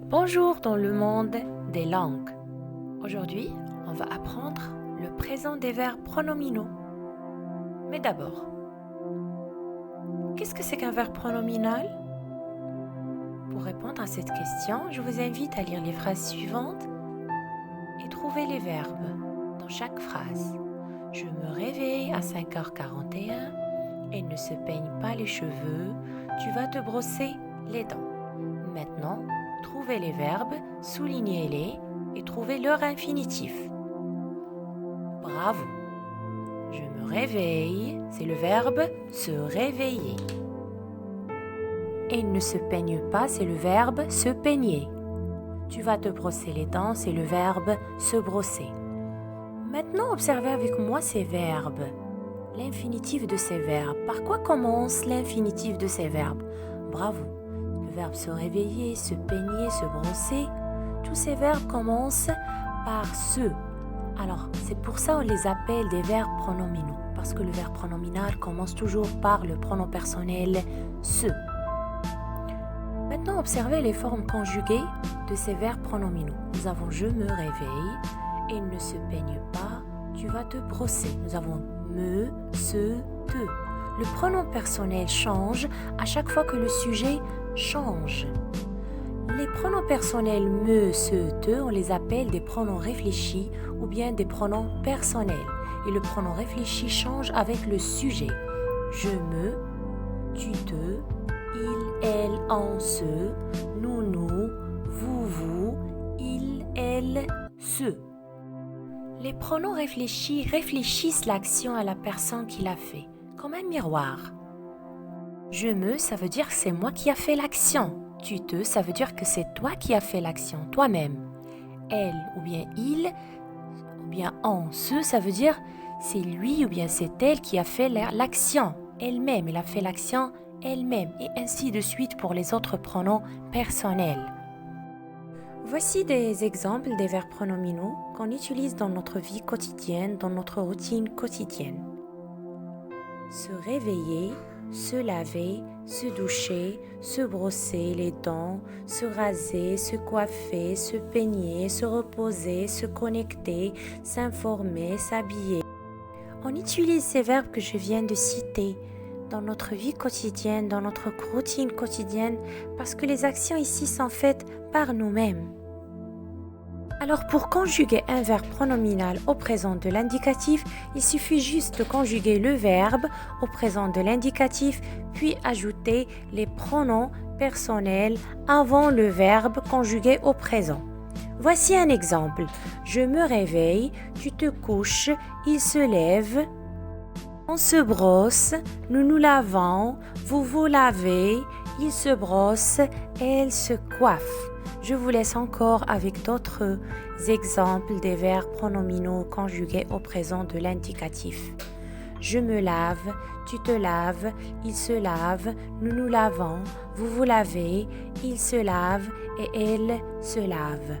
Bonjour dans le monde des langues. Aujourd'hui, on va apprendre le présent des verbes pronominaux. Mais d'abord, qu'est-ce que c'est qu'un verbe pronominal? Pour répondre à cette question, je vous invite à lire les phrases suivantes et trouver les verbes dans chaque phrase. Je me réveille à 5h41 et ne se peigne pas les cheveux. Tu vas te brosser les dents. Maintenant, trouvez les verbes, soulignez-les et trouvez leur infinitif. Bravo! Je me réveille, c'est le verbe se réveiller. Et ne se peigne pas, c'est le verbe se peigner. Tu vas te brosser les dents, c'est le verbe se brosser. Maintenant, observez avec moi ces verbes. L'infinitif de ces verbes. Par quoi commence l'infinitif de ces verbes? Bravo! Le verbe se réveiller, se peigner, se brosser, tous ces verbes commencent par se. Alors, c'est pour ça qu'on les appelle des verbes pronominaux, parce que le verbe pronominal commence toujours par le pronom personnel se. Maintenant, observez les formes conjuguées de ces verbes pronominaux. Nous avons je me réveille, et ne se peigne pas, tu vas te brosser. Nous avons me, se, te. Le pronom personnel change à chaque fois que le sujet change. Les pronoms personnels me, se, te, on les appelle des pronoms réfléchis ou bien des pronoms personnels. Et le pronom réfléchi change avec le sujet. Je me, tu te, il, elle, on, se, nous, vous, il, elle, ce. Les pronoms réfléchis réfléchissent l'action à la personne qui l'a fait, comme un miroir. Je me, ça veut dire que c'est moi qui a fait l'action. Tu te, ça veut dire que c'est toi qui as fait l'action, toi-même. Elle ou bien il ou bien on, ce, ça veut dire c'est lui ou bien c'est elle qui a fait l'action elle-même. Elle a fait l'action elle-même et ainsi de suite pour les autres pronoms personnels. Voici des exemples des verbes pronominaux qu'on utilise dans notre vie quotidienne, dans notre routine quotidienne. Se réveiller, se laver, se doucher, se brosser les dents, se raser, se coiffer, se peigner, se reposer, se connecter, s'informer, s'habiller. On utilise ces verbes que je viens de citer dans notre vie quotidienne, dans notre routine quotidienne, parce que les actions ici sont faites par nous-mêmes. Alors pour conjuguer un verbe pronominal au présent de l'indicatif, il suffit juste de conjuguer le verbe au présent de l'indicatif, puis ajouter les pronoms personnels avant le verbe conjugué au présent. Voici un exemple. Je me réveille, tu te couches, il se lève, on se brosse, nous nous lavons, vous vous lavez, il se brosse, elle se coiffe. Je vous laisse encore avec d'autres exemples des verbes pronominaux conjugués au présent de l'indicatif. Je me lave, tu te laves, il se lave, nous nous lavons, vous vous lavez, il se lave et elle se lave.